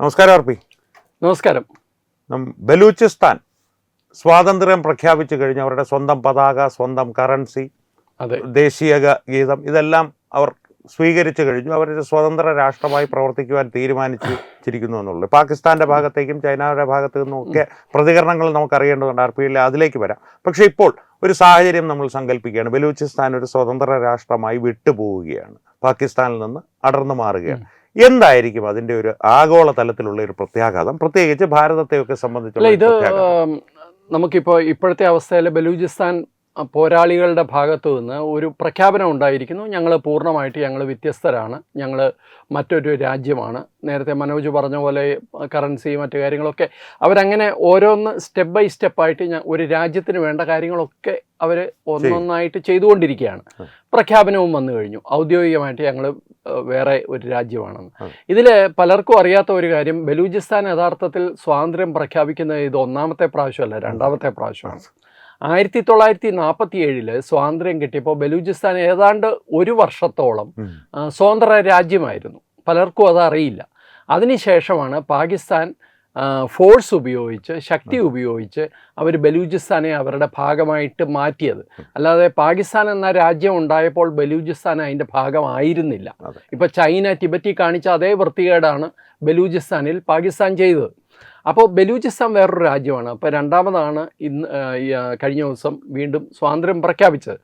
നമസ്കാരം അർപ്പി. നമസ്കാരം. ബലൂചിസ്ഥാൻ സ്വാതന്ത്ര്യം പ്രഖ്യാപിച്ചു കഴിഞ്ഞ് അവരുടെ സ്വന്തം പതാക, സ്വന്തം കറൻസി, ദേശീയ ഗീതം ഇതെല്ലാം അവർ സ്വീകരിച്ചു കഴിഞ്ഞു. അവരുടെ സ്വതന്ത്ര രാഷ്ട്രമായി പ്രവർത്തിക്കുവാൻ തീരുമാനിച്ചിരിക്കുന്നു എന്നുള്ളത്. പാകിസ്ഥാൻ്റെ ഭാഗത്തേക്കും ചൈനയുടെ ഭാഗത്തു നിന്നും ഒക്കെ പ്രതികരണങ്ങൾ നമുക്കറിയേണ്ടതുണ്ട്. അർപ്പിയിൽ അതിലേക്ക് വരാം. പക്ഷേ ഇപ്പോൾ ഒരു സാഹചര്യം നമ്മൾ സങ്കല്പിക്കുകയാണ്. ബലൂചിസ്ഥാൻ ഒരു സ്വതന്ത്ര രാഷ്ട്രമായി വിട്ടുപോവുകയാണ്, പാകിസ്ഥാനിൽ നിന്ന് അടർന്നു മാറുകയാണ്. എന്തായിരിക്കും അതിൻ്റെ ഒരു ആഗോള തലത്തിലുള്ള ഒരു പ്രത്യാഘാതം, പ്രത്യേകിച്ച് ഭാരതത്തെയൊക്കെ സംബന്ധിച്ചുള്ള? ഇത് നമുക്കിപ്പോൾ ഇപ്പോഴത്തെ അവസ്ഥയിൽ ബലൂചിസ്ഥാൻ പോരാളികളുടെ ഭാഗത്തു നിന്ന് ഒരു പ്രഖ്യാപനം ഉണ്ടായിരിക്കുന്നു. ഞങ്ങൾ വ്യത്യസ്തരാണ്, ഞങ്ങൾ മറ്റൊരു രാജ്യമാണ്. നേരത്തെ മനോജ് പറഞ്ഞ പോലെ കറൻസി മറ്റു കാര്യങ്ങളൊക്കെ അവരങ്ങനെ ഓരോന്ന് സ്റ്റെപ്പ് ബൈ സ്റ്റെപ്പായിട്ട് ഒരു രാജ്യത്തിന് വേണ്ട കാര്യങ്ങളൊക്കെ അവർ ഒന്നൊന്നായിട്ട് ചെയ്തുകൊണ്ടിരിക്കുകയാണ്. പ്രഖ്യാപനവും വന്നു കഴിഞ്ഞു, ഔദ്യോഗികമായിട്ട് ഞങ്ങൾ വേറെ ഒരു രാജ്യമാണെന്ന്. ഇതിൽ പലർക്കും അറിയാത്ത ഒരു കാര്യം, ബലൂചിസ്ഥാൻ യഥാർത്ഥത്തിൽ സ്വാതന്ത്ര്യം പ്രഖ്യാപിക്കുന്നത് ഇത് ഒന്നാമത്തെ പ്രാവശ്യമല്ല, രണ്ടാമത്തെ പ്രാവശ്യമാണ്. 1947 സ്വാതന്ത്ര്യം കിട്ടിയപ്പോൾ ബലൂചിസ്ഥാൻ ഏതാണ്ട് ഒരു വർഷത്തോളം സ്വതന്ത്ര രാജ്യമായിരുന്നു. പലർക്കും അതറിയില്ല. അതിനുശേഷമാണ് പാകിസ്ഥാൻ ഫോഴ്സ് ഉപയോഗിച്ച്, ശക്തി ഉപയോഗിച്ച് അവർ ബലൂചിസ്ഥാനെ അവരുടെ ഭാഗമായിട്ട് മാറ്റിയത്. അല്ലാതെ പാകിസ്ഥാൻ എന്ന രാജ്യം ഉണ്ടായപ്പോൾ ബലൂചിസ്ഥാൻ അതിൻ്റെ ഭാഗമായിരുന്നില്ല. ഇപ്പോൾ ചൈന ടിബറ്റി കാണിച്ച അതേ വൃത്തികേടാണ് ബലൂചിസ്ഥാനിൽ പാകിസ്ഥാൻ ചെയ്തത്. അപ്പോൾ ബലൂചിസ്ഥാൻ വേറൊരു രാജ്യമാണ്. അപ്പോൾ രണ്ടാമതാണ് കഴിഞ്ഞ ദിവസം വീണ്ടും സ്വാതന്ത്ര്യം പ്രഖ്യാപിച്ചത്.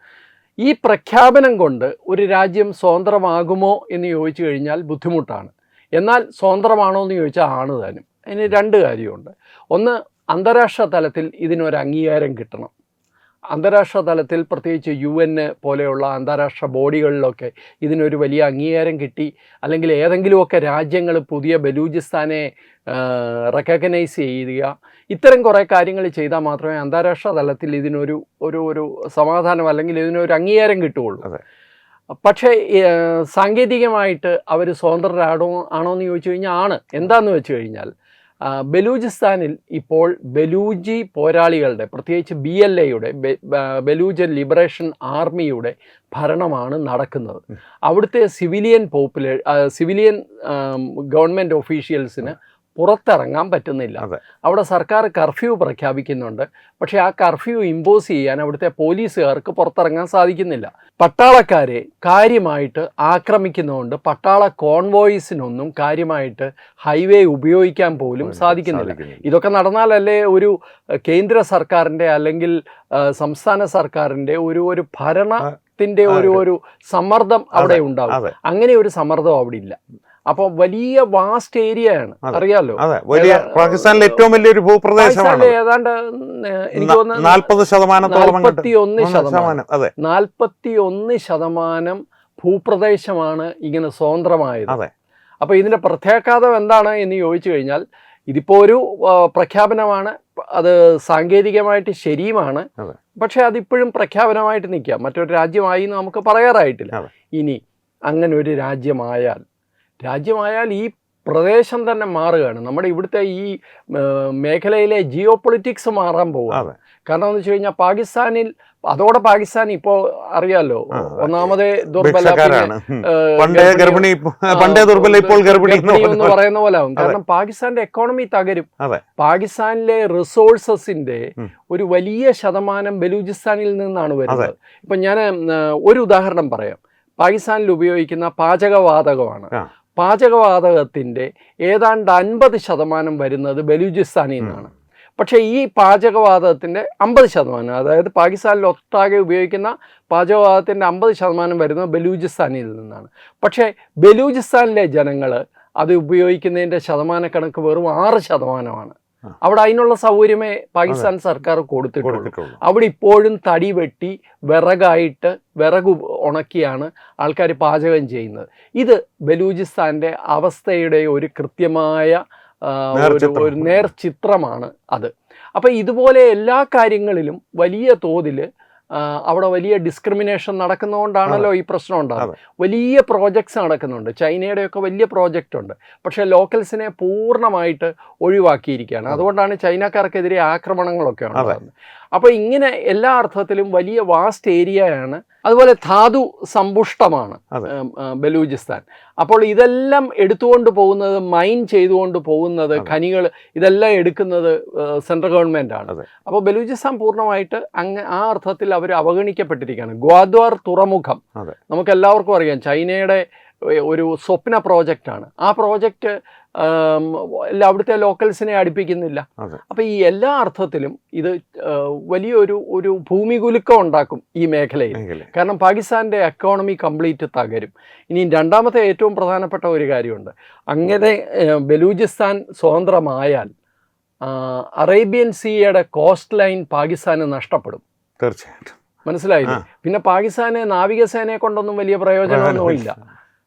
ഈ പ്രഖ്യാപനം കൊണ്ട് ഒരു രാജ്യം സ്വതന്ത്രമാകുമോ എന്ന് ചോദിച്ചു കഴിഞ്ഞാൽ ബുദ്ധിമുട്ടാണ്. എന്നാൽ സ്വതന്ത്രമാണോ എന്ന് ചോദിച്ചാൽ ആണ് താനും. അതിന് രണ്ട് കാര്യമുണ്ട്. ഒന്ന്, അന്താരാഷ്ട്ര തലത്തിൽ ഇതിനൊരു അംഗീകാരം കിട്ടണം. അന്താരാഷ്ട്ര തലത്തിൽ പ്രത്യേകിച്ച് UN പോലെയുള്ള അന്താരാഷ്ട്ര ബോഡികളിലൊക്കെ ഇതിനൊരു വലിയ അംഗീകാരം കിട്ടി, അല്ലെങ്കിൽ ഏതെങ്കിലുമൊക്കെ രാജ്യങ്ങൾ പുതിയ ബലൂചിസ്ഥാനെ റെക്കഗ്നൈസ് ചെയ്യുക, ഇത്തരം കുറേ കാര്യങ്ങൾ ചെയ്താൽ മാത്രമേ അന്താരാഷ്ട്ര തലത്തിൽ ഇതിനൊരു ഒരു സമാധാനം അല്ലെങ്കിൽ ഇതിനൊരു അംഗീകാരം കിട്ടുകയുള്ളൂ. പക്ഷേ സാങ്കേതികമായിട്ട് അവർ സ്വതന്ത്രരാണോ എന്ന് ചോദിച്ചു കഴിഞ്ഞാൽ ആണ്. എന്താണെന്ന് വെച്ച് കഴിഞ്ഞാൽ ബലൂചിസ്ഥാനിൽ ഇപ്പോൾ ബലൂജി പോരാളികളുടെ, പ്രത്യേകിച്ച് BLA-യുടെ, ബലൂജ് ലിബറേഷൻ ആർമിയുടെ ഭരണമാണ് നടക്കുന്നത്. അവിടുത്തെ സിവിലിയൻ ഗവൺമെൻറ് ഒഫീഷ്യൽസിന് പുറത്തിറങ്ങാൻ പറ്റുന്നില്ല. അവിടെ സർക്കാർ കർഫ്യൂ പ്രഖ്യാപിക്കുന്നുണ്ട്. പക്ഷേ ആ കർഫ്യൂ ഇമ്പോസ് ചെയ്യാൻ അവിടുത്തെ പോലീസുകാർക്ക് പുറത്തിറങ്ങാൻ സാധിക്കുന്നില്ല. പട്ടാളക്കാരെ കാര്യമായിട്ട് ആക്രമിക്കുന്നതുകൊണ്ട് പട്ടാള കോൺവോയ്സിനൊന്നും കാര്യമായിട്ട് ഹൈവേ ഉപയോഗിക്കാൻ പോലും സാധിക്കുന്നില്ല. ഇതൊക്കെ നടന്നാലല്ലേ ഒരു കേന്ദ്ര സർക്കാരിൻ്റെ അല്ലെങ്കിൽ സംസ്ഥാന സർക്കാരിൻ്റെ ഒരു ഭരണത്തിൻ്റെ ഒരു സമ്മർദ്ദം അവിടെ ഉണ്ടാവും. അങ്ങനെ ഒരു സമ്മർദ്ദം അവിടെ ഇല്ല. അപ്പോൾ വലിയ വാസ്റ്റ് ഏരിയയാണ്, അറിയാലോ. പാകിസ്ഥാനിലെ ഏറ്റവും വലിയൊരു ഭൂപ്രദേശമാണ്. ഏതാണ്ട് എനിക്ക് തോന്നുന്നു 41% ഭൂപ്രദേശമാണ് ഇങ്ങനെ സ്വതന്ത്രമായത്. അപ്പോൾ ഇതിന്റെ പ്രത്യാഘാതം എന്താണ് എന്ന് ചോദിച്ചു കഴിഞ്ഞാൽ, ഇതിപ്പോൾ ഒരു പ്രഖ്യാപനമാണ്, അത് സാങ്കേതികമായിട്ട് ശരിയുമാണ്. പക്ഷെ അതിപ്പോഴും പ്രഖ്യാപനമായിട്ട് നിൽക്കുക, മറ്റൊരു രാജ്യമായി നമുക്ക് പറയാറായിട്ടില്ല. ഇനി അങ്ങനെ ഒരു രാജ്യമായാൽ ഈ പ്രദേശം തന്നെ മാറുകയാണ്. നമ്മുടെ ഇവിടുത്തെ ഈ മേഖലയിലെ ജിയോ പൊളിറ്റിക്സ് മാറാൻ പോവുകയാണ്. കാരണം എന്ന് വെച്ച് കഴിഞ്ഞാൽ പാകിസ്ഥാൻ ഇപ്പോൾ അറിയാലോ, ഒന്നാമതേ ദുർബല എന്ന് പറയുന്ന പോലെ ആവും. കാരണം പാകിസ്ഥാന്റെ എക്കോണമി തകരും. പാകിസ്ഥാനിലെ റിസോഴ്സസിന്റെ ഒരു വലിയ ശതമാനം ബലൂചിസ്ഥാനിൽ നിന്നാണ് വരുന്നത്. ഇപ്പൊ ഞാൻ ഒരു ഉദാഹരണം പറയാം. പാകിസ്ഥാനിൽ ഉപയോഗിക്കുന്ന പാചകവാതകമാണ്. പാചകവാതകത്തിൻ്റെ ഏതാണ്ട് 50% വരുന്നത് ബലൂചിസ്ഥാനിൽ നിന്നാണ്. പക്ഷേ ഈ പാചകവാതകത്തിൻ്റെ 50%, അതായത് പാകിസ്ഥാനിൽ ഒട്ടാകെ ഉപയോഗിക്കുന്ന പാചകവാതകത്തിൻ്റെ 50% വരുന്നത് ബലൂചിസ്ഥാനിൽ നിന്നാണ്. പക്ഷേ ബലൂചിസ്ഥാനിലെ ജനങ്ങൾ അത് ഉപയോഗിക്കുന്നതിൻ്റെ ശതമാനക്കണക്ക് വെറും 6%. അവിടെ അതിനുള്ള സൗകര്യമേ പാകിസ്ഥാൻ സർക്കാർ കൊടുത്തിട്ടുള്ളൂ. അവിടെ ഇപ്പോഴും തടി വെട്ടി വിറക് ഉണക്കിയാണ് ആൾക്കാർ പാചകം ചെയ്യുന്നത്. ഇത് ബലൂചിസ്ഥാൻ്റെ അവസ്ഥയുടെ ഒരു കൃത്യമായ ഒരു നേർചിത്രമാണ് അത്. അപ്പം ഇതുപോലെ എല്ലാ കാര്യങ്ങളിലും വലിയ തോതിൽ അവിടെ വലിയ ഡിസ്ക്രിമിനേഷൻ നടക്കുന്നതുകൊണ്ടാണല്ലോ ഈ പ്രശ്നം ഉണ്ടാകുന്നത്. വലിയ പ്രോജക്ട്സ് നടക്കുന്നുണ്ട്, ചൈനയുടെയൊക്കെ വലിയ പ്രോജക്റ്റ് ഉണ്ട്. പക്ഷേ ലോക്കൽസിനെ പൂർണ്ണമായിട്ട് ഒഴിവാക്കിയിരിക്കുകയാണ്. അതുകൊണ്ടാണ് ചൈനക്കാർക്കെതിരെ ആക്രമണങ്ങളൊക്കെ ഉണ്ടാകുന്നത്. അപ്പോൾ ഇങ്ങനെ എല്ലാ അർത്ഥത്തിലും വലിയ വാസ്റ്റ് ഏരിയയാണ്. അതുപോലെ ധാതു സമ്പുഷ്ടമാണ് ബലൂചിസ്ഥാൻ. അപ്പോൾ ഇതെല്ലാം എടുത്തുകൊണ്ട് പോകുന്നത്, മൈൻ ചെയ്തുകൊണ്ട് പോകുന്നത്, ഖനികൾ ഇതെല്ലാം എടുക്കുന്നത് സെൻട്രൽ ഗവൺമെൻറ്റാണ്. അപ്പോൾ ബലൂചിസ്ഥാൻ പൂർണ്ണമായിട്ട് ആ അർത്ഥത്തിൽ അവർ അവഗണിക്കപ്പെട്ടിരിക്കുകയാണ്. ഗ്വാദ്വാർ തുറമുഖം നമുക്ക് എല്ലാവർക്കും അറിയാം, ചൈനയുടെ ഒരു സ്വപ്ന പ്രോജക്റ്റാണ്. ആ പ്രോജക്റ്റ് അവിടുത്തെ ലോക്കൽസിനെ അടുപ്പിക്കുന്നില്ല. അപ്പോൾ ഈ എല്ലാ അർത്ഥത്തിലും ഇത് വലിയൊരു ഭൂമികുലുക്കം ഉണ്ടാക്കും ഈ മേഖലയിൽ. കാരണം പാകിസ്ഥാൻ്റെ എക്കോണമി കംപ്ലീറ്റ് തകരും. ഇനി രണ്ടാമത്തെ ഏറ്റവും പ്രധാനപ്പെട്ട ഒരു കാര്യമുണ്ട്. അങ്ങനെ ബലൂചിസ്ഥാൻ സ്വതന്ത്രമായാൽ അറേബ്യൻ സീയുടെ കോസ്റ്റ് ലൈൻ പാകിസ്ഥാന് നഷ്ടപ്പെടും. തീർച്ചയായിട്ടും. മനസ്സിലായില്ലേ? പിന്നെ പാകിസ്ഥാന് നാവികസേനയെ കൊണ്ടൊന്നും വലിയ പ്രയോജനമൊന്നുമില്ല.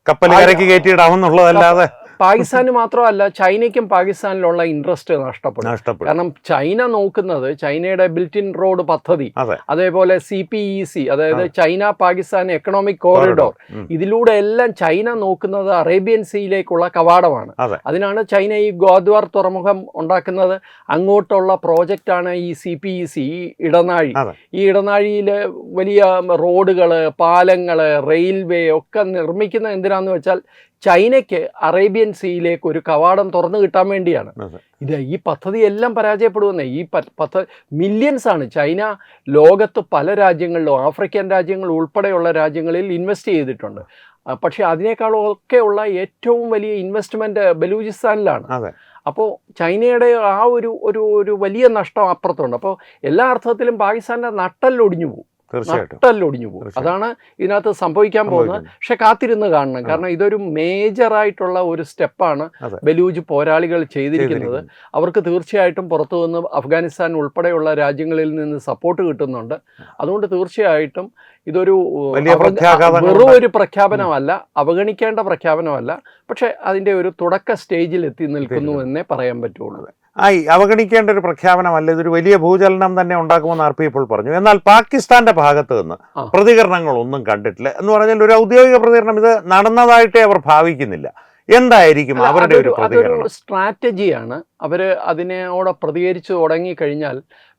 കപ്പൽ കരയ്ക്ക് കയറ്റിയിടാമെന്നുള്ളതല്ലാതെ പാകിസ്ഥാന് മാത്രമല്ല, ചൈനയ്ക്കും പാകിസ്ഥാനിലുള്ള ഇൻട്രസ്റ്റ് നഷ്ടപ്പെടും. കാരണം ചൈന നോക്കുന്നത് ചൈനയുടെ ബിൽറ്റ് ഇൻ റോഡ് പദ്ധതി, അതേപോലെ CPEC, അതായത് ചൈന പാകിസ്ഥാൻ എക്കണോമിക് കോറിഡോർ, ഇതിലൂടെ എല്ലാം ചൈന നോക്കുന്നത് അറേബ്യൻ സീയിലേക്കുള്ള കവാടമാണ്. അതിനാണ് ചൈന ഈ ഗ്വാദ്വാർ തുറമുഖം ഉണ്ടാക്കുന്നത്. അങ്ങോട്ടുള്ള പ്രോജക്റ്റാണ് ഈ CPEC, ഈ ഇടനാഴി. ഈ ഇടനാഴിയിൽ വലിയ റോഡുകൾ, പാലങ്ങൾ, റെയിൽവേ ഒക്കെ നിർമ്മിക്കുന്നത് എന്തിനാന്ന് വെച്ചാൽ ചൈനയ്ക്ക് അറേബ്യൻ സീയിലേക്ക് ഒരു കവാടം തുറന്നു കിട്ടാൻ വേണ്ടിയാണ്. ഈ പദ്ധതി എല്ലാം പരാജയപ്പെടുമെന്നേ. ഈ പദ്ധതി മില്യൺസ് ആണ് ചൈന ലോകത്ത് പല രാജ്യങ്ങളിലും, ആഫ്രിക്കൻ രാജ്യങ്ങൾ ഉൾപ്പെടെയുള്ള രാജ്യങ്ങളിൽ ഇൻവെസ്റ്റ് ചെയ്തിട്ടുണ്ട്. പക്ഷേ അതിനേക്കാളൊക്കെയുള്ള ഏറ്റവും വലിയ ഇൻവെസ്റ്റ്മെൻറ്റ് ബലൂചിസ്ഥാനിലാണ്. അപ്പോൾ ചൈനയുടെ ആ ഒരു വലിയ നഷ്ടം അപ്പുറത്തുണ്ട്. അപ്പോൾ എല്ലാ അർത്ഥത്തിലും പാകിസ്ഥാൻ്റെ നട്ടെല്ലൊടിഞ്ഞു പോകും. നട്ടെല്ലൊടിഞ്ഞു പോകും. അതാണ് ഇതിനകത്ത് സംഭവിക്കാൻ പോകുന്നത്. പക്ഷെ കാത്തിരുന്ന് കാണണം. കാരണം ഇതൊരു മേജറായിട്ടുള്ള ഒരു സ്റ്റെപ്പാണ് ബലൂജ് പോരാളികൾ ചെയ്തിരിക്കുന്നത്. അവർക്ക് തീർച്ചയായിട്ടും പുറത്തു നിന്ന് അഫ്ഗാനിസ്ഥാൻ ഉൾപ്പെടെയുള്ള രാജ്യങ്ങളിൽ നിന്ന് സപ്പോർട്ട് കിട്ടുന്നുണ്ട്. അതുകൊണ്ട് തീർച്ചയായിട്ടും ഇതൊരു വെറും ഒരു പ്രഖ്യാപനമല്ല, അവഗണിക്കേണ്ട പ്രഖ്യാപനമല്ല. പക്ഷെ അതിൻ്റെ ഒരു തുടക്ക സ്റ്റേജിൽ എത്തി നിൽക്കുന്നു എന്നേ പറയാൻ പറ്റുള്ളൂ. അവഗണിക്കേണ്ട ഒരു പ്രഖ്യാപനമല്ല, ഇതൊരു വലിയ ഭൂചലനം തന്നെ ഉണ്ടാക്കുമെന്ന് RP ഇപ്പോൾ പറഞ്ഞു. എന്നാൽ പാകിസ്ഥാന്റെ ഭാഗത്ത് നിന്ന് പ്രതികരണങ്ങളൊന്നും കണ്ടിട്ടില്ല. എന്ന് പറഞ്ഞാൽ ഒരു ഔദ്യോഗിക പ്രതികരണം ഇത് നടന്നതായിട്ടേ അവർ ഭാവിക്കുന്നില്ല. എന്തായിരിക്കും അവരുടെ ഒരു പ്രതികരണം? സ്ട്രാറ്റജിയാണ്. അവർ അതിനോട് പ്രതികരിച്ചു തുടങ്ങിക്കഴിഞ്ഞാൽ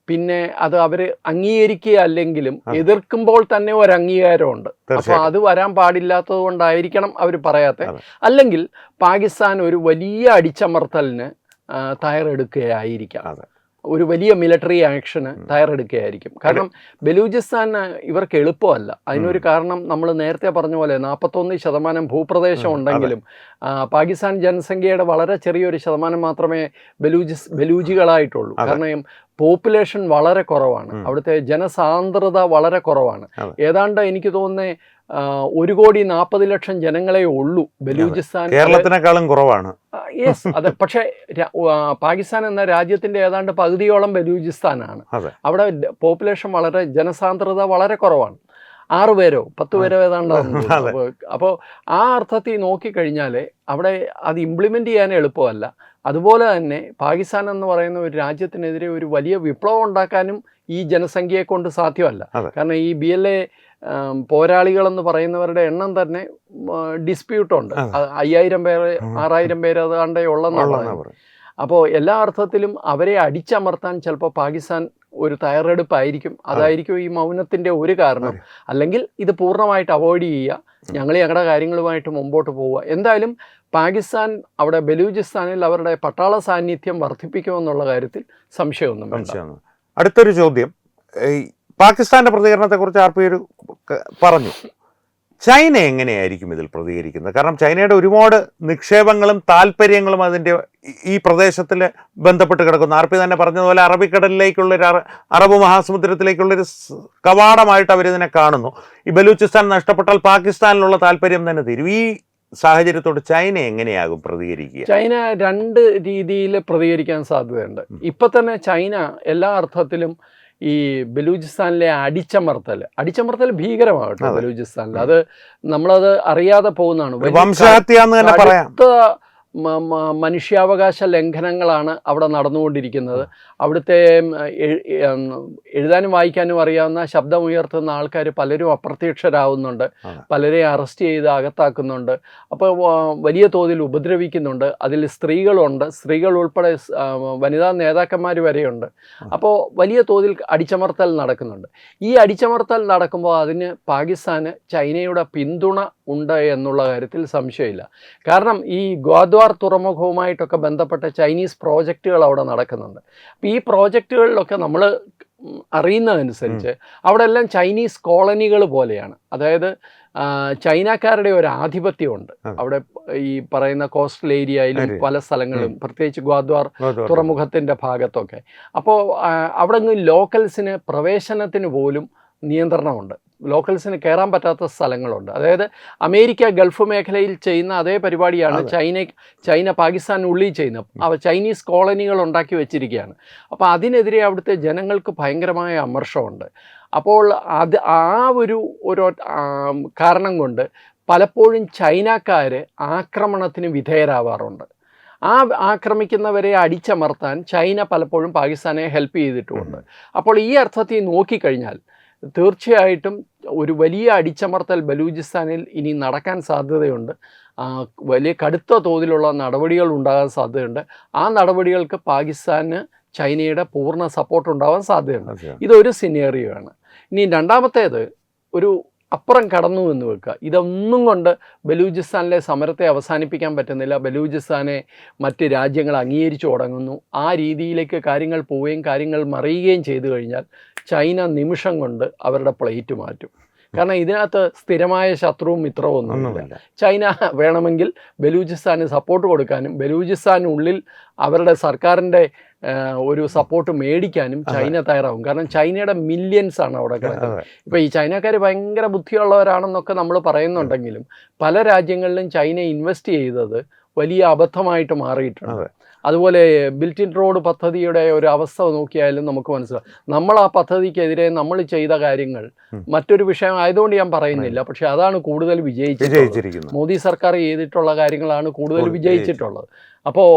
പിന്നെ അത് അവർ അംഗീകരിക്കുക അല്ലെങ്കിലും എതിർക്കുമ്പോൾ തന്നെ ഒരു അംഗീകാരമുണ്ട്. അപ്പോൾ അത് വരാൻ പാടില്ലാത്തത് കൊണ്ടായിരിക്കണം അവർ പറയാത്തത്. അല്ലെങ്കിൽ പാകിസ്ഥാൻ ഒരു വലിയ അടിച്ചമർത്തലിന് തയ്യാറെടുക്കുകയായിരിക്കാം, ഒരു വലിയ മിലിറ്ററി ആക്ഷന് തയ്യാറെടുക്കുകയായിരിക്കും. കാരണം ബലൂചിസ്ഥാൻ ഇവർക്ക് എളുപ്പമല്ല. അതിനൊരു കാരണം നമ്മൾ നേരത്തെ പറഞ്ഞ പോലെ 41% ഭൂപ്രദേശം ഉണ്ടെങ്കിലും പാകിസ്ഥാൻ ജനസംഖ്യയുടെ വളരെ ചെറിയൊരു ശതമാനം മാത്രമേ ബലൂജികളായിട്ടുള്ളൂ. കാരണം പോപ്പുലേഷൻ വളരെ കുറവാണ്, അവിടുത്തെ ജനസാന്ദ്രത വളരെ കുറവാണ്. ഏതാണ്ട് എനിക്ക് തോന്നുന്നത് 1,40,00,000 ജനങ്ങളെ ഉള്ളൂ ബലൂചിസ്ഥാൻ. കേരളത്തിനേക്കാളും കുറവാണ്. യെസ്, അതെ. പക്ഷേ പാകിസ്ഥാൻ എന്ന രാജ്യത്തിന്റെ ഏതാണ്ട് പകുതിയോളം ബലൂചിസ്ഥാനാണ്. അവിടെ പോപ്പുലേഷൻ വളരെ, ജനസാന്ദ്രത വളരെ കുറവാണ്. 6 പേരോ 10 പേരോ ഏതാണ്ട്. അപ്പോൾ ആ അർത്ഥത്തിൽ നോക്കിക്കഴിഞ്ഞാൽ അവിടെ അത് ഇംപ്ലിമെൻ്റ് ചെയ്യാൻ എളുപ്പമല്ല. അതുപോലെ തന്നെ പാകിസ്ഥാൻ എന്ന് പറയുന്ന ഒരു രാജ്യത്തിനെതിരെ ഒരു വലിയ വിപ്ലവം ഉണ്ടാക്കാനും ഈ ജനസംഖ്യയെ കൊണ്ട് സാധ്യമല്ല. കാരണം ഈ BLA പോരാളികളെന്ന് പറയുന്നവരുടെ എണ്ണം തന്നെ ഡിസ്പ്യൂട്ടുണ്ട്. 5,000 പേര് 6,000 പേര് അതാണ്ടേ ഉള്ളെന്നുള്ളത്. അപ്പോൾ എല്ലാ അർത്ഥത്തിലും അവരെ അടിച്ചമർത്താൻ ചിലപ്പോൾ പാകിസ്ഥാൻ ഒരു തയ്യാറെടുപ്പായിരിക്കും. അതായിരിക്കും ഈ മൗനത്തിൻ്റെ ഒരു കാരണം. അല്ലെങ്കിൽ ഇത് പൂർണ്ണമായിട്ട് അവോയ്ഡ് ചെയ്യുക, ഞങ്ങൾ ഞങ്ങളുടെ കാര്യങ്ങളുമായിട്ട് മുമ്പോട്ട് പോവുക. എന്തായാലും പാകിസ്ഥാൻ അവിടെ ബലൂചിസ്ഥാനിൽ അവരുടെ പട്ടാള സാന്നിധ്യം വർദ്ധിപ്പിക്കുമെന്നുള്ള കാര്യത്തിൽ സംശയമൊന്നും വേണ്ട. അടുത്തൊരു ചോദ്യം, പാകിസ്ഥാന്റെ പ്രതികരണത്തെക്കുറിച്ച് RP പറഞ്ഞു. ചൈന എങ്ങനെയായിരിക്കും ഇതിൽ പ്രതികരിക്കുന്നത്? കാരണം ചൈനയുടെ ഒരുപാട് നിക്ഷേപങ്ങളും താല്പര്യങ്ങളും അതിൻ്റെ ഈ പ്രദേശത്തിൽ ബന്ധപ്പെട്ട് കിടക്കുന്നു. RP തന്നെ പറഞ്ഞതുപോലെ അറബിക്കടലിലേക്കുള്ളൊരു, അറബ് മഹാസമുദ്രത്തിലേക്കുള്ളൊരു കവാടമായിട്ട് അവരിതിനെ കാണുന്നു. ഈ ബലൂചിസ്ഥാൻ നഷ്ടപ്പെട്ടാൽ പാകിസ്ഥാനിലുള്ള താല്പര്യം തന്നെ തീരും. ഈ സാഹചര്യത്തോട് ചൈന എങ്ങനെയാകും പ്രതികരിക്കുക? ചൈന 2 രീതിയിൽ പ്രതികരിക്കാൻ സാധ്യതയുണ്ട്. ഇപ്പം തന്നെ ചൈന എല്ലാ അർത്ഥത്തിലും ഈ ബലൂചിസ്ഥാനിലെ അടിച്ചമർത്തൽ ഭീകരമാകട്ടെ ബലൂചിസ്ഥാനിൽ. അത് നമ്മളത് അറിയാതെ പോകുന്നതാണ്. വംശഹത്യ എന്ന് തന്നെ പറയാം. മനുഷ്യാവകാശ ലംഘനങ്ങളാണ് അവിടെ നടന്നുകൊണ്ടിരിക്കുന്നത്. അവിടുത്തെ എഴുതാനും വായിക്കാനും അറിയാവുന്ന ശബ്ദമുയർത്തുന്ന ആൾക്കാർ പലരും അപ്രത്യക്ഷരാകുന്നുണ്ട്, പലരെയും അറസ്റ്റ് ചെയ്ത് അകത്താക്കുന്നുണ്ട്, അപ്പോൾ വലിയ തോതിൽ ഉപദ്രവിക്കുന്നുണ്ട്. അതിൽ സ്ത്രീകളുണ്ട്, സ്ത്രീകൾ ഉൾപ്പെടെ വനിതാ നേതാക്കന്മാർ വരെയുണ്ട്. അപ്പോൾ വലിയ തോതിൽ അടിച്ചമർത്തൽ നടക്കുന്നുണ്ട്. ഈ അടിച്ചമർത്തൽ നടക്കുമ്പോൾ അതിന് പാകിസ്ഥാന് ചൈനയുടെ പിന്തുണ ഉണ്ട് എന്നുള്ള കാര്യത്തിൽ സംശയമില്ല. കാരണം ഈ ഗ്വാദ്വാർ തുറമുഖവുമായിട്ടൊക്കെ ബന്ധപ്പെട്ട ചൈനീസ് പ്രോജക്റ്റുകൾ അവിടെ നടക്കുന്നുണ്ട്. അപ്പോൾ ഈ പ്രോജക്റ്റുകളിലൊക്കെ നമ്മൾ അറിയുന്നതനുസരിച്ച് അവിടെ എല്ലാം ചൈനീസ് കോളനികൾ പോലെയാണ്. അതായത് ചൈനക്കാരുടെ ഒരു ആധിപത്യമുണ്ട് അവിടെ, ഈ പറയുന്ന കോസ്റ്റൽ ഏരിയയിലും പല സ്ഥലങ്ങളിലും, പ്രത്യേകിച്ച് ഗ്വാദ്വാർ തുറമുഖത്തിൻ്റെ ഭാഗത്തൊക്കെ. അപ്പോൾ അവിടെ ലോക്കൽസിന് പ്രവേശനത്തിന് പോലും നിയന്ത്രണമുണ്ട്, ലോക്കൽസിന് കയറാൻ പറ്റാത്ത സ്ഥലങ്ങളുണ്ട്. അതായത് അമേരിക്ക ഗൾഫ് മേഖലയിൽ ചെയ്യുന്ന അതേ പരിപാടിയാണ് ചൈന പാകിസ്ഥാനുള്ളിൽ ചെയ്യുന്നത്. ചൈനീസ് കോളനികൾ ഉണ്ടാക്കി വെച്ചിരിക്കുകയാണ്. അപ്പോൾ അതിനെതിരെ അവിടുത്തെ ജനങ്ങൾക്ക് ഭയങ്കരമായ അമർഷമുണ്ട്. അപ്പോൾ ആ ഒരു കാരണം കൊണ്ട് പലപ്പോഴും ചൈനക്കാർ ആക്രമണത്തിന് വിധേയരാവാറുണ്ട്. ആ ആക്രമിക്കുന്നവരെ അടിച്ചമർത്താൻ ചൈന പലപ്പോഴും പാകിസ്ഥാനെ ഹെൽപ്പ് ചെയ്തിട്ടുമുണ്ട്. അപ്പോൾ ഈ അർത്ഥത്തിൽ നോക്കിക്കഴിഞ്ഞാൽ തീർച്ചയായിട്ടും ഒരു വലിയ അടിച്ചമർത്തൽ ബലൂചിസ്ഥാനിൽ ഇനി നടക്കാൻ സാധ്യതയുണ്ട്. വലിയ കടുത്ത തോതിലുള്ള നടപടികൾ ഉണ്ടാകാൻ സാധ്യതയുണ്ട്. ആ നടപടികൾക്ക് പാകിസ്ഥാന് ചൈനയുടെ പൂർണ്ണ സപ്പോർട്ട് ഉണ്ടാവാൻ സാധ്യതയുണ്ട്. ഇതൊരു സിനേറിയോ ആണ്. ഇനി രണ്ടാമത്തേത്, ഒരു അപ്പുറം കടന്നു എന്ന് വെക്കുക. ഇതൊന്നും കൊണ്ട് ബലൂചിസ്ഥാനിലെ സമരത്തെ അവസാനിപ്പിക്കാൻ പറ്റുന്നില്ല. ബലൂചിസ്ഥാനെ മറ്റ് രാജ്യങ്ങൾ അംഗീകരിച്ചു തുടങ്ങുന്നു. ആ രീതിയിലേക്ക് കാര്യങ്ങൾ പോവുകയും കാര്യങ്ങൾ മറിയുകയും ചെയ്തു കഴിഞ്ഞാൽ ചൈന നിമിഷം കൊണ്ട് അവരുടെ പ്ലേറ്റ് മാറ്റും. കാരണം ഇതിനകത്ത് സ്ഥിരമായ ശത്രുവും മിത്രവും ഒന്നുമില്ല. ചൈന വേണമെങ്കിൽ ബലൂചിസ്ഥാന് സപ്പോർട്ട് കൊടുക്കാനും ബലൂചിസ്ഥാനുള്ളിൽ അവരുടെ സർക്കാരിൻ്റെ ഒരു സപ്പോർട്ട് മേടിക്കാനും ചൈന തയ്യാറാവും. കാരണം ചൈനയുടെ മില്യൻസ് ആണ് അവിടെ കിടക്കുന്നത്. ഇപ്പോൾ ഈ ചൈനക്കാർ ഭയങ്കര ബുദ്ധിയുള്ളവരാണെന്നൊക്കെ നമ്മൾ പറയുന്നുണ്ടെങ്കിലും പല രാജ്യങ്ങളിലും ചൈന ഇൻവെസ്റ്റ് ചെയ്തത് വലിയ അബദ്ധമായിട്ട് മാറിയിട്ടുണ്ട്. അതുപോലെ ബിൽറ്റ് ഇൻ റോഡ് പദ്ധതിയുടെ ഒരു അവസ്ഥ നോക്കിയാലും നമുക്ക് മനസ്സിലാവും. നമ്മൾ ആ പദ്ധതിക്കെതിരെ നമ്മൾ ചെയ്ത കാര്യങ്ങൾ മറ്റൊരു വിഷയം ആയതുകൊണ്ട് ഞാൻ പറയുന്നില്ല, പക്ഷെ അതാണ് കൂടുതൽ വിജയിച്ചിരിക്കുന്നത്. മോദി സർക്കാർ ചെയ്തിട്ടുള്ള കാര്യങ്ങളാണ് കൂടുതൽ വിജയിച്ചിട്ടുള്ളത്. അപ്പോൾ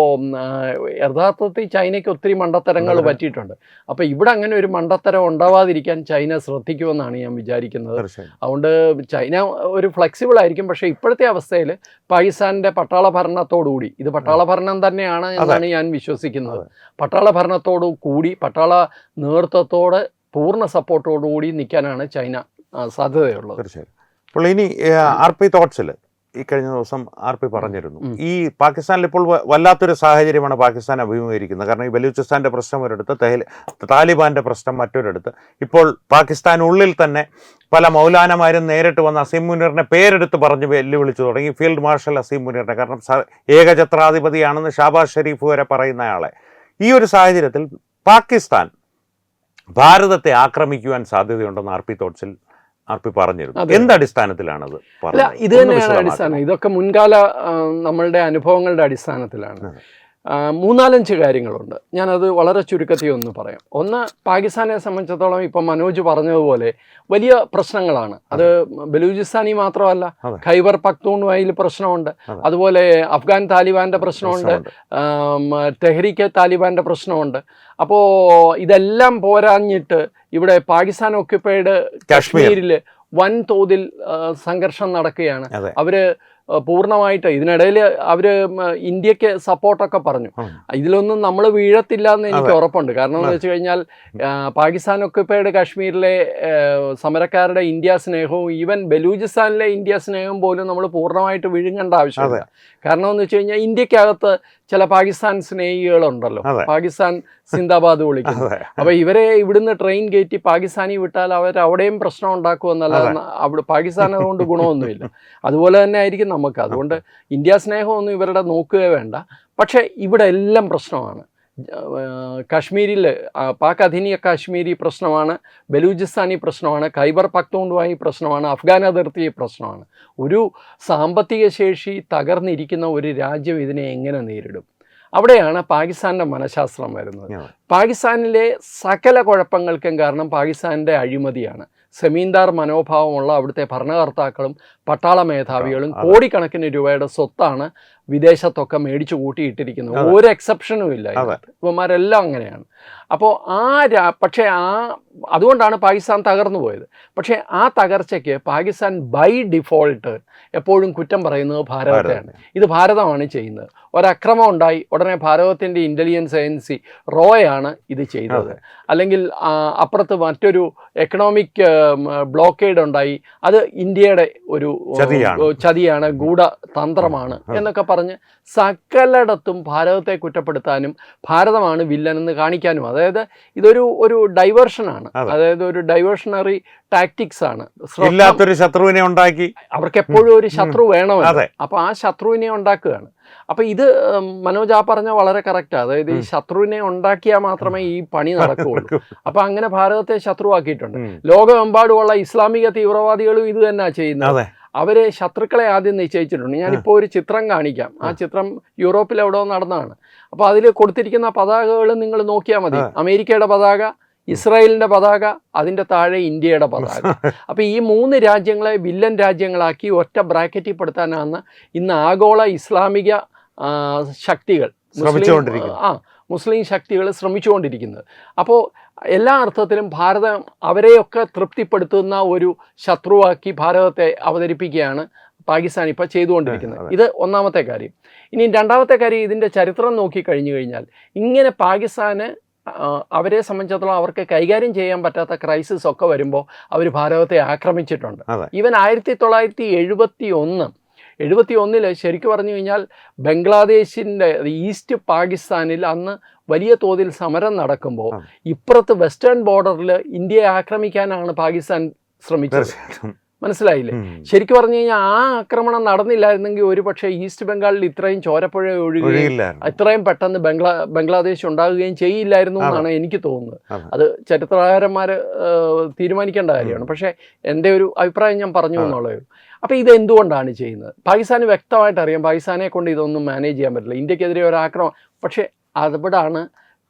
യഥാർത്ഥത്തിൽ ചൈനയ്ക്ക് ഒത്തിരി മണ്ടത്തരങ്ങൾ പറ്റിയിട്ടുണ്ട്. അപ്പോൾ ഇവിടെ അങ്ങനെ ഒരു മണ്ടത്തരം ഉണ്ടാവാതിരിക്കാൻ ചൈന ശ്രദ്ധിക്കുമെന്നാണ് ഞാൻ വിചാരിക്കുന്നത്. അതുകൊണ്ട് ചൈന ഒരു ഫ്ലെക്സിബിൾ ആയിരിക്കും. പക്ഷേ ഇപ്പോഴത്തെ അവസ്ഥയിൽ പാകിസ്ഥാൻ്റെ പട്ടാള ഭരണത്തോടുകൂടി, ഇത് പട്ടാള ഭരണം തന്നെയാണ് എന്നാണ് ഞാൻ വിശ്വസിക്കുന്നത്, പട്ടാള ഭരണത്തോടു കൂടി പട്ടാള നേതൃത്വത്തോട് പൂർണ്ണ സപ്പോർട്ടോടുകൂടി നിൽക്കാനാണ് ചൈന സാധ്യതയുള്ളത്. തീർച്ചയായും. അപ്പോൾ ഇനി RP തോട്ട്സിൽ ഈ കഴിഞ്ഞ ദിവസം RP പറഞ്ഞിരുന്നു, ഈ പാകിസ്ഥാനിൽ ഇപ്പോൾ വല്ലാത്തൊരു സാഹചര്യമാണ് പാകിസ്ഥാൻ അഭിമുഖീകരിക്കുന്നത്. കാരണം ഈ ബലൂചിസ്ഥാൻ്റെ പ്രശ്നം ഒരിടത്ത്, താലിബാൻ്റെ പ്രശ്നം മറ്റൊരിടത്ത്, ഇപ്പോൾ പാകിസ്ഥാനുള്ളിൽ തന്നെ പല മൗലാനമാരും നേരിട്ട് വന്ന അസീം മുനീറിനെ പേരെടുത്ത് പറഞ്ഞ് വെല്ലുവിളിച്ചു തുടങ്ങി. ഫീൽഡ് മാർഷൽ അസീം മുനീറിനെ, കാരണം ഏകഛത്രാധിപതിയാണെന്ന് ഷാബാസ് ഷെരീഫ് വരെ പറയുന്നയാളെ. ഈ ഒരു സാഹചര്യത്തിൽ പാകിസ്ഥാൻ ഭാരതത്തെ ആക്രമിക്കുവാൻ സാധ്യതയുണ്ടെന്ന് RP തോട്ട്സിൽ RP പറഞ്ഞിരുന്നു. എന്തടിസ്ഥാനത്തിലാണത്? ഇത് തന്നെയാണ് അടിസ്ഥാനം. ഇതൊക്കെ മുൻകാല നമ്മളുടെ അനുഭവങ്ങളുടെ അടിസ്ഥാനത്തിലാണ്. 3-4 കാര്യങ്ങളുണ്ട്. ഞാനത് വളരെ ചുരുക്കത്തിൽ ഒന്ന് പറയാം. ഒന്ന്, പാകിസ്ഥാനെ സംബന്ധിച്ചിടത്തോളം ഇപ്പം മനോജ് പറഞ്ഞതുപോലെ വലിയ പ്രശ്നങ്ങളാണ്. അത് ബലൂചിസ്ഥാനി മാത്രമല്ല, ഖൈബർ പഖ്തൂൺഖ്വയിൽ പ്രശ്നമുണ്ട്, അതുപോലെ അഫ്ഗാൻ താലിബാൻ്റെ പ്രശ്നമുണ്ട്, തെഹ്രീക്ക് താലിബാൻ്റെ പ്രശ്നമുണ്ട്. അപ്പോൾ ഇതെല്ലാം പോരാഞ്ഞിട്ട് ഇവിടെ പാകിസ്ഥാൻ ഓക്യുപ്പൈഡ് കാശ്മീരിൽ വൻതോതിൽ സംഘർഷം നടക്കുകയാണ്. അവർ പൂർണ്ണമായിട്ട് ഇതിനിടയിൽ അവർ ഇന്ത്യക്ക് സപ്പോർട്ടൊക്കെ പറഞ്ഞു. ഇതിലൊന്നും നമ്മൾ വീഴത്തില്ല എന്ന് എനിക്ക് ഉറപ്പുണ്ട്. കാരണം എന്ന് വെച്ച് കഴിഞ്ഞാൽ പാകിസ്ഥാൻ ഒക്യുപ്പൈഡ് കാശ്മീരിലെ സമരക്കാരുടെ ഇന്ത്യ സ്നേഹവും ഈവൻ ബലൂചിസ്ഥാനിലെ ഇന്ത്യ സ്നേഹവും പോലും നമ്മൾ പൂർണ്ണമായിട്ട് വിഴുങ്ങേണ്ട ആവശ്യമില്ല. കാരണം എന്ന് വെച്ച് കഴിഞ്ഞാൽ ഇന്ത്യക്കകത്ത് ചില പാകിസ്ഥാൻ സ്നേഹികളുണ്ടല്ലോ, പാകിസ്ഥാൻ സിന്ദാബാദ് വിളിക്കുന്നു. അപ്പോൾ ഇവരെ ഇവിടുന്ന് ട്രെയിൻ കയറ്റി പാകിസ്ഥാനി വിട്ടാൽ അവർ അവിടെയും പ്രശ്നം ഉണ്ടാക്കുമെന്നല്ല, അവിടെ പാകിസ്ഥാൻ അതുകൊണ്ട് ഗുണമൊന്നുമില്ല. അതുപോലെ തന്നെ ആയിരിക്കും നമുക്ക്. അതുകൊണ്ട് ഇന്ത്യ സ്നേഹമൊന്നും ഇവരുടെ നോക്കുക വേണ്ട. പക്ഷേ ഇവിടെ എല്ലാം പ്രശ്നമാണ്. കാശ്മീരിൽ പാക് അധീന കാശ്മീരി പ്രശ്നമാണ്, ബലൂചിസ്ഥാനി പ്രശ്നമാണ്, ഖൈബർ പഖ്തൂൺഖ്വ പ്രശ്നമാണ്, അഫ്ഗാൻ അതിർത്തി പ്രശ്നമാണ്. ഒരു സാമ്പത്തിക ശേഷി തകർന്നിരിക്കുന്ന ഒരു രാജ്യം ഇതിനെ എങ്ങനെ നേരിടും? അവിടെയാണ് പാകിസ്ഥാൻ്റെ മനഃശാസ്ത്രം വരുന്നത്. പാകിസ്ഥാനിലെ സകല കുഴപ്പങ്ങൾക്കും കാരണം പാകിസ്ഥാൻ്റെ അഴിമതിയാണ്. സെമീന്ദാർ മനോഭാവമുള്ള അവിടുത്തെ ഭരണകർത്താക്കളും പട്ടാള മേധാവികളും കോടിക്കണക്കിന് രൂപയുടെ സ്വത്താണ് വിദേശത്തൊക്കെ മേടിച്ചു കൂട്ടിയിട്ടിരിക്കുന്നത്. ഒരു എക്സെപ്ഷനും ഇല്ല. ഇവന്മാരെല്ലാം അങ്ങനെയാണ്. അപ്പോൾ പക്ഷേ അതുകൊണ്ടാണ് പാകിസ്ഥാൻ തകർന്നു പോയത്. പക്ഷേ ആ തകർച്ചയ്ക്ക് പാകിസ്ഥാൻ ബൈ ഡിഫോൾട്ട് എപ്പോഴും കുറ്റം പറയുന്നത് ഭാരതത്തെയാണ്. ഇത് ഭാരതമാണ് ചെയ്യുന്നത്. ഒരക്രമം ഉണ്ടായി, ഉടനെ ഭാരതത്തിൻ്റെ ഇൻ്റലിജൻസ് ഏജൻസി റോയാണ് ഇത് ചെയ്തത്. അല്ലെങ്കിൽ അപ്പുറത്ത് മറ്റൊരു എക്കണോമിക് ബ്ലോക്കേഡ് ഉണ്ടായി, അത് ഇന്ത്യയുടെ ഒരു ചതിയാണ്, ഗൂഢതന്ത്രമാണ് എന്നൊക്കെ പറഞ്ഞ് സകലയിടത്തും ഭാരതത്തെ കുറ്റപ്പെടുത്താനും ഭാരതമാണ് വില്ലനെന്ന് കാണിക്കാനും, അതായത് ഇതൊരു ഡൈവേർഷനാണ്, അതായത് ഒരു ഡൈവേർഷണറി ടാക്ടിക്സ് ആണ്. ഇല്ലാത്തൊരു ശത്രുവിനെ ഉണ്ടാക്കി, അവർക്ക് എപ്പോഴും ഒരു ശത്രു വേണമല്ലോ. അപ്പോൾ ആ ശത്രുവിനെ ഉണ്ടാക്കുകയാണ്. അപ്പോൾ ഇത് മനോജ് ആ പറഞ്ഞ വളരെ കറക്റ്റാണ്. അതായത് ഈ ശത്രുവിനെ ഉണ്ടാക്കിയാൽ മാത്രമേ ഈ പണി നടക്കുകയുള്ളൂ. അപ്പോൾ അങ്ങനെ ഭാരതത്തെ ശത്രുവാക്കിയിട്ടുണ്ട്. ലോകമെമ്പാടുമുള്ള ഇസ്ലാമിക തീവ്രവാദികളും ഇത് തന്നെയാണ് ചെയ്യുന്നത്. അവരെ ശത്രുക്കളെ ആദ്യം നിശ്ചയിച്ചിട്ടുണ്ട്. ഞാനിപ്പോൾ ഒരു ചിത്രം കാണിക്കാം. ആ ചിത്രം യൂറോപ്പിൽ എവിടെയോ നടന്നതാണ്. അപ്പോൾ അതിൽ കൊടുത്തിരിക്കുന്ന പതാകകൾ നിങ്ങൾ നോക്കിയാൽ മതി. അമേരിക്കയുടെ പതാക, ഇസ്രായേലിൻ്റെ പതാക, അതിൻ്റെ താഴെ ഇന്ത്യയുടെ പതാക. അപ്പോൾ ഈ 3 രാജ്യങ്ങളെ വില്ലൻ രാജ്യങ്ങളാക്കി ഒറ്റ ബ്രാക്കറ്റിൽ പെടുത്താനാണ് ഇന്ന് ആഗോള ഇസ്ലാമിക ശക്തികൾ, മുസ്ലിം ശക്തികൾ ശ്രമിച്ചുകൊണ്ടിരിക്കുന്നത്. അപ്പോൾ എല്ലാ അർത്ഥത്തിലും ഭാരതം അവരെയൊക്കെ തൃപ്തിപ്പെടുത്തുന്ന ഒരു ശത്രുവാക്കി ഭാരതത്തെ അവതരിപ്പിക്കുകയാണ് പാകിസ്ഥാൻ ഇപ്പോൾ ചെയ്തുകൊണ്ടിരിക്കുന്നത്. ഇത് ഒന്നാമത്തെ കാര്യം. ഇനി രണ്ടാമത്തെ കാര്യം, ഇതിൻ്റെ ചരിത്രം നോക്കിക്കഴിഞ്ഞു കഴിഞ്ഞാൽ ഇങ്ങനെ പാകിസ്ഥാന് അവരെ സംബന്ധിച്ചിടത്തോളം അവർക്ക് കൈകാര്യം ചെയ്യാൻ പറ്റാത്ത ക്രൈസിസ് ഒക്കെ വരുമ്പോൾ അവർ ഭാരതത്തെ ആക്രമിച്ചിട്ടുണ്ട്. ഈവൻ 1971 ശരിക്കും പറഞ്ഞു കഴിഞ്ഞാൽ ബംഗ്ലാദേശിൻ്റെ ഈസ്റ്റ് പാകിസ്ഥാനിൽ അന്ന് വലിയ തോതിൽ സമരം നടക്കുമ്പോൾ ഇപ്പുറത്ത് വെസ്റ്റേൺ ബോർഡറിൽ ഇന്ത്യയെ ആക്രമിക്കാനാണ് പാകിസ്ഥാൻ ശ്രമിച്ചത്. മനസ്സിലായില്ലേ? ശരിക്കും പറഞ്ഞു കഴിഞ്ഞാൽ ആ ആക്രമണം നടന്നില്ലായിരുന്നെങ്കിൽ ഒരു പക്ഷേ ഈസ്റ്റ് ബംഗാളിൽ ഇത്രയും ചോരപ്പുഴ ഒഴുകുകയും ഇത്രയും പെട്ടെന്ന് ബംഗ്ലാദേശ് ഉണ്ടാകുകയും ചെയ്യില്ലായിരുന്നു എന്നാണ് എനിക്ക് തോന്നുന്നത്. അത് ചരിത്രകാരന്മാർ തീരുമാനിക്കേണ്ട കാര്യമാണ്. പക്ഷേ എൻ്റെ ഒരു അഭിപ്രായം ഞാൻ പറഞ്ഞു എന്നുള്ളത്. അപ്പോൾ ഇത് എന്തുകൊണ്ടാണ് ചെയ്യുന്നത്? പാകിസ്ഥാന് വ്യക്തമായിട്ട് അറിയാം പാകിസ്ഥാനെ കൊണ്ട് ഇതൊന്നും മാനേജ് ചെയ്യാൻ പറ്റില്ല. ഇന്ത്യക്കെതിരെ ഒരു ആക്രമണം. പക്ഷേ അവിടാണ്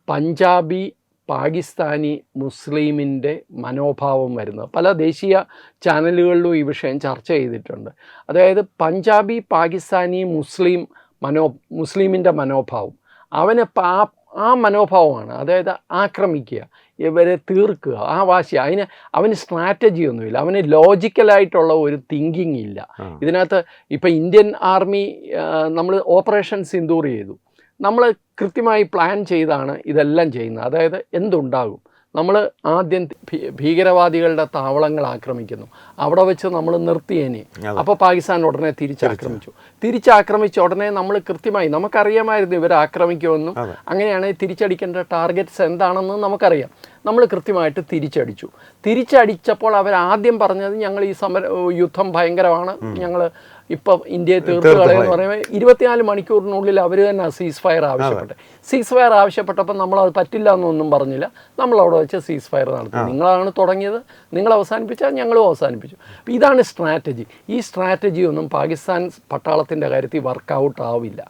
പഞ്ചാബി പാകിസ്ഥാനി മുസ്ലിമിൻ്റെ മനോഭാവം വരുന്നത്. പല ദേശീയ ചാനലുകളിലും ഈ വിഷയം ചർച്ച ചെയ്തിട്ടുണ്ട്. അതായത് പഞ്ചാബി പാകിസ്ഥാനി മുസ്ലിമിൻ്റെ മനോഭാവം, അവന് ആ മനോഭാവമാണ്. അതായത് ആക്രമിക്കുക, ഇവരെ തീർക്കുക, ആ വാശി. അവന് സ്ട്രാറ്റജി ഒന്നുമില്ല, അവന് ലോജിക്കലായിട്ടുള്ള ഒരു തിങ്കിങ് ഇല്ല. ഇതിനകത്ത് ഇപ്പം ഇന്ത്യൻ ആർമി നമ്മൾ ഓപ്പറേഷൻ സിന്ദൂർ ചെയ്തു. നമ്മൾ കൃത്യമായി പ്ലാൻ ചെയ്താണ് ഇതെല്ലാം ചെയ്യുന്നത്. അതായത് എന്തുണ്ടാകും? നമ്മൾ ആദ്യം ഭീകരവാദികളുടെ താവളങ്ങൾ ആക്രമിക്കുന്നു, അവിടെ വെച്ച് നമ്മൾ നിർത്തിയേനെ. അപ്പോൾ പാകിസ്ഥാൻ ഉടനെ തിരിച്ചാക്രമിച്ച ഉടനെ നമ്മൾ കൃത്യമായി, നമുക്കറിയാമായിരുന്നു ഇവർ ആക്രമിക്കുമെന്നും അങ്ങനെയാണ് തിരിച്ചടിക്കേണ്ട ടാർഗറ്റ്സ് എന്താണെന്ന് നമുക്കറിയാം. നമ്മൾ കൃത്യമായിട്ട് തിരിച്ചടിച്ചപ്പോൾ അവർ ആദ്യം പറഞ്ഞത് ഞങ്ങൾ ഈ യുദ്ധം ഭയങ്കരമാണ്, ഞങ്ങൾ ഇപ്പം ഇന്ത്യയെ തീർത്തു കളയെന്ന് പറയുമ്പോൾ 24 മണിക്കൂറിനുള്ളിൽ അവർ തന്നെ സീസ് ഫയർ ആവശ്യപ്പെട്ടപ്പോൾ നമ്മളത് പറ്റില്ല എന്നൊന്നും പറഞ്ഞില്ല. നമ്മളവിടെ വെച്ച് സീസ് ഫയർ നടത്തി. നിങ്ങളാണ് തുടങ്ങിയത്, നിങ്ങൾ അവസാനിപ്പിച്ചാൽ ഞങ്ങളും അവസാനിപ്പിച്ചു. അപ്പോൾ ഇതാണ് സ്ട്രാറ്റജി. ഈ സ്ട്രാറ്റജി ഒന്നും പാകിസ്ഥാൻ പട്ടാളത്തിൻ്റെ കാര്യത്തിൽ വർക്കൗട്ട് ആവില്ല.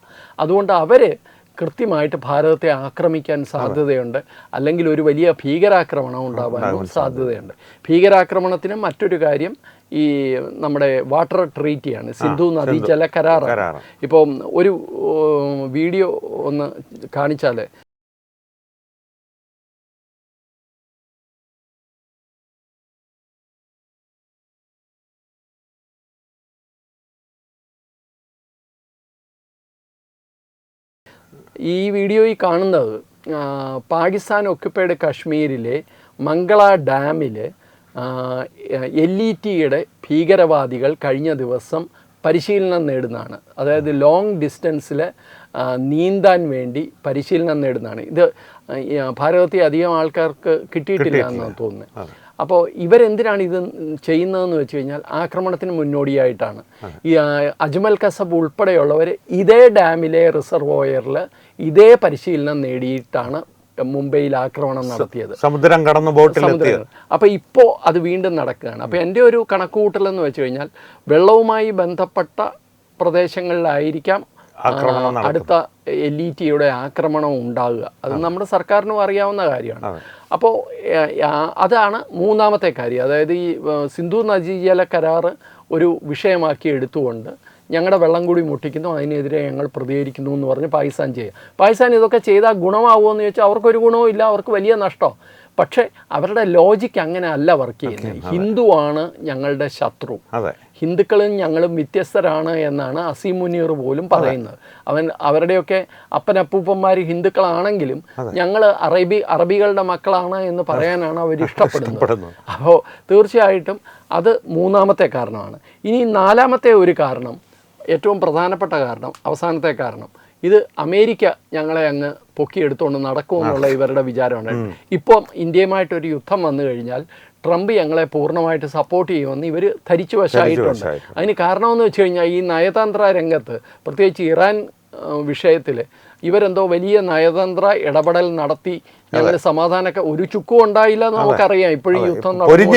അതുകൊണ്ട് അവർ കൃത്യമായിട്ട് ഭാരതത്തെ ആക്രമിക്കാൻ സാധ്യതയുണ്ട്, അല്ലെങ്കിൽ ഒരു വലിയ ഭീകരാക്രമണം ഉണ്ടാവാനും സാധ്യതയുണ്ട്. ഭീകരാക്രമണത്തിന് മറ്റൊരു കാര്യം ഈ നമ്മുടെ വാട്ടർ ട്രീറ്റിയാണ്, സിന്ധു നദീജല കരാറാണ്. ഇപ്പോൾ ഒരു വീഡിയോ ഒന്ന് കാണിച്ചാൽ ഈ വീഡിയോയിൽ കാണുന്നത് പാകിസ്ഥാൻ ഒക്യുപ്പൈഡ് കശ്മീരിലെ മംഗള ഡാമിൽ LETയുടെ ഭീകരവാദികൾ കഴിഞ്ഞ ദിവസം പരിശീലനം നേടുന്നതാണ്. അതായത് ലോങ് ഡിസ്റ്റൻസിൽ നീന്താൻ വേണ്ടി പരിശീലനം നേടുന്നതാണ്. ഇത് ഭാരതത്തിൽ അധികം ആൾക്കാർക്ക് കിട്ടിയിട്ടില്ല എന്നാണ് തോന്നുന്നത്. അപ്പോൾ ഇവരെന്തിനാണ് ഇത് ചെയ്യുന്നതെന്ന് വെച്ച് കഴിഞ്ഞാൽ ആക്രമണത്തിന് മുന്നോടിയായിട്ടാണ്. ഈ അജ്മൽ കസബ് ഉൾപ്പെടെയുള്ളവർ ഇതേ ഡാമിലെ റിസർവോയറിൽ ഇതേ പരിശീലനം നേടിയിട്ടാണ് മുംബൈയിൽ ആക്രമണം നടത്തിയത്. സമുദ്രം കടന്ന് ബോട്ടിലെത്തിയത്. അപ്പോൾ ഇപ്പോൾ അത് വീണ്ടും നടക്കുകയാണ്. അപ്പോൾ എൻ്റെ ഒരു കണക്കുകൂട്ടലെന്ന് വെച്ച് കഴിഞ്ഞാൽ വെള്ളവുമായി ബന്ധപ്പെട്ട പ്രദേശങ്ങളിലായിരിക്കാം അടുത്ത LETയുടെ ആക്രമണം ഉണ്ടാകുക. അത് നമ്മുടെ സർക്കാരിനും അറിയാവുന്ന കാര്യമാണ്. അപ്പോൾ അതാണ് മൂന്നാമത്തെ കാര്യം. അതായത് ഈ സിന്ധു നദീജല കരാർ ഒരു വിഷയമാക്കി എടുത്തുകൊണ്ട് ഞങ്ങളുടെ വെള്ളം കൂടി മുട്ടിക്കുന്നു, അതിനെതിരെ ഞങ്ങൾ പ്രതികരിക്കുന്നു എന്ന് പറഞ്ഞ് പാകിസ്ഥാൻ ചെയ്യുക. പാകിസ്ഥാൻ ഇതൊക്കെ ചെയ്താൽ ഗുണമാവുമോ എന്ന് ചോദിച്ചാൽ അവർക്കൊരു ഗുണവും ഇല്ല, അവർക്ക് വലിയ നഷ്ടം. പക്ഷേ അവരുടെ ലോജിക്ക് അങ്ങനെ അല്ല വർക്ക് ചെയ്യുന്നത്. ഹിന്ദുവാണ് ഞങ്ങളുടെ ശത്രു, ഹിന്ദുക്കളും ഞങ്ങളും വ്യത്യസ്തരാണ് എന്നാണ് അസീം മുനീർ പോലും പറയുന്നത്. അവരുടെയൊക്കെ അപ്പനപ്പൂപ്പന്മാർ ഹിന്ദുക്കളാണെങ്കിലും ഞങ്ങൾ അറബികളുടെ മക്കളാണ് എന്ന് പറയാനാണ് അവർ ഇഷ്ടപ്പെടുന്നത്. അപ്പോൾ തീർച്ചയായിട്ടും അത് മൂന്നാമത്തെ കാരണമാണ്. ഇനി നാലാമത്തെ ഒരു കാരണം, ഏറ്റവും പ്രധാനപ്പെട്ട കാരണം, അവസാനത്തെ കാരണം, ഇത് അമേരിക്ക ഞങ്ങളെ അങ്ങ് പൊക്കിയെടുത്തുകൊണ്ട് നടക്കുമെന്നുള്ള ഇവരുടെ വിചാരമാണ്. ഇപ്പം ഇന്ത്യയുമായിട്ടൊരു യുദ്ധം വന്നു കഴിഞ്ഞാൽ ട്രംപ് ഞങ്ങളെ പൂർണ്ണമായിട്ട് സപ്പോർട്ട് ചെയ്യുമെന്ന് ഇവർ ധരിച്ചു വശമായിട്ടുണ്ട്. അതിന് കാരണമെന്ന് വെച്ച് കഴിഞ്ഞാൽ ഈ നയതന്ത്ര രംഗത്ത്, പ്രത്യേകിച്ച് ഇറാൻ വിഷയത്തിൽ ഇവരെന്തോ വലിയ നയതന്ത്ര ഇടപെടൽ നടത്തി ഞങ്ങൾ സമാധാനമൊക്കെ ഒരു ചുക്കും ഉണ്ടായില്ല എന്ന് നമുക്കറിയാം. ഇപ്പോഴും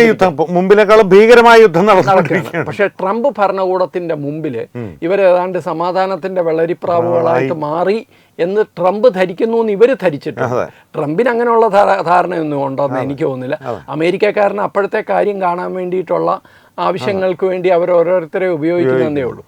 യുദ്ധം മുമ്പിനേക്കാളും ഭീകരമായ യുദ്ധം നടക്കുകയാണ്. പക്ഷെ ട്രംപ് ഭരണകൂടത്തിന്റെ മുമ്പിൽ ഇവരേതാണ്ട് സമാധാനത്തിന്റെ വെള്ളരിപ്രാവുകളായിട്ട് മാറി എന്ന് ട്രംപ് ധരിക്കുന്നു എന്ന് ഇവർ ധരിച്ചിട്ടുണ്ട്. ട്രംപിന് അങ്ങനെയുള്ള ധാരണയൊന്നും ഉണ്ടോയെന്ന് എനിക്ക് തോന്നുന്നില്ല. അമേരിക്കക്കാരന് അപ്പോഴത്തെ കാര്യം കാണാൻ വേണ്ടിയിട്ടുള്ള ആവശ്യങ്ങൾക്ക് വേണ്ടി അവർ ഓരോരുത്തരെ ഉപയോഗിക്കുന്നതേ ഉള്ളൂ.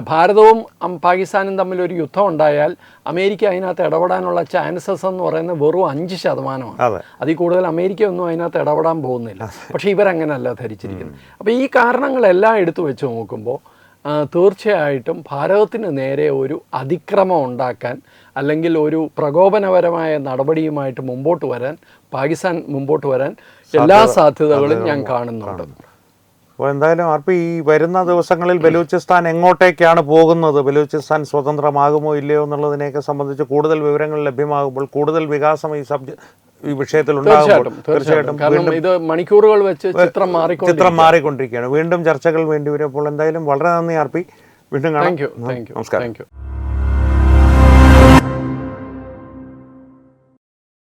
ഭാരതവും പാകിസ്ഥാനും തമ്മിൽ ഒരു യുദ്ധം ഉണ്ടായാൽ അമേരിക്ക അതിനകത്ത് ഇടപെടാനുള്ള ചാൻസസ് എന്ന് പറയുന്നത് വെറും 5%. അതിൽ കൂടുതൽ അമേരിക്ക ഒന്നും അതിനകത്ത് ഇടപെടാൻ പോകുന്നില്ല. പക്ഷേ ഇവരങ്ങനെയല്ല ധരിച്ചിരിക്കുന്നത്. അപ്പോൾ ഈ കാരണങ്ങളെല്ലാം എടുത്തു വെച്ച് നോക്കുമ്പോൾ തീർച്ചയായിട്ടും ഭാരതത്തിന് നേരെ ഒരു അതിക്രമം ഉണ്ടാക്കാൻ അല്ലെങ്കിൽ ഒരു പ്രകോപനപരമായ നടപടിയുമായിട്ട് പാകിസ്ഥാൻ മുമ്പോട്ട് വരാൻ എല്ലാ സാധ്യതകളും ഞാൻ കാണുന്നുണ്ട്. അപ്പോൾ എന്തായാലും ആർപ്പി ഈ വരുന്ന ദിവസങ്ങളിൽ ബലൂചിസ്ഥാൻ എങ്ങോട്ടേക്കാണ് പോകുന്നത്, ബലൂചിസ്ഥാൻ സ്വതന്ത്രമാകുമോ ഇല്ലയോ എന്നുള്ളതിനെയൊക്കെ സംബന്ധിച്ച് കൂടുതൽ വിവരങ്ങൾ ലഭ്യമാകുമ്പോൾ കൂടുതൽ വികാസം ഈ വിഷയത്തിൽ ഉണ്ടാകും. തീർച്ചയായിട്ടും ഇത് മണിക്കൂറുകൾ വെച്ച് ചിത്രം മാറിക്കൊണ്ടിരിക്കുകയാണ്. വീണ്ടും ചർച്ചകൾ വേണ്ടി വരും. അപ്പോൾ എന്തായാലും വളരെ നന്ദി ആർപ്പി. വീണ്ടും കാണാം. നമസ്കാരം.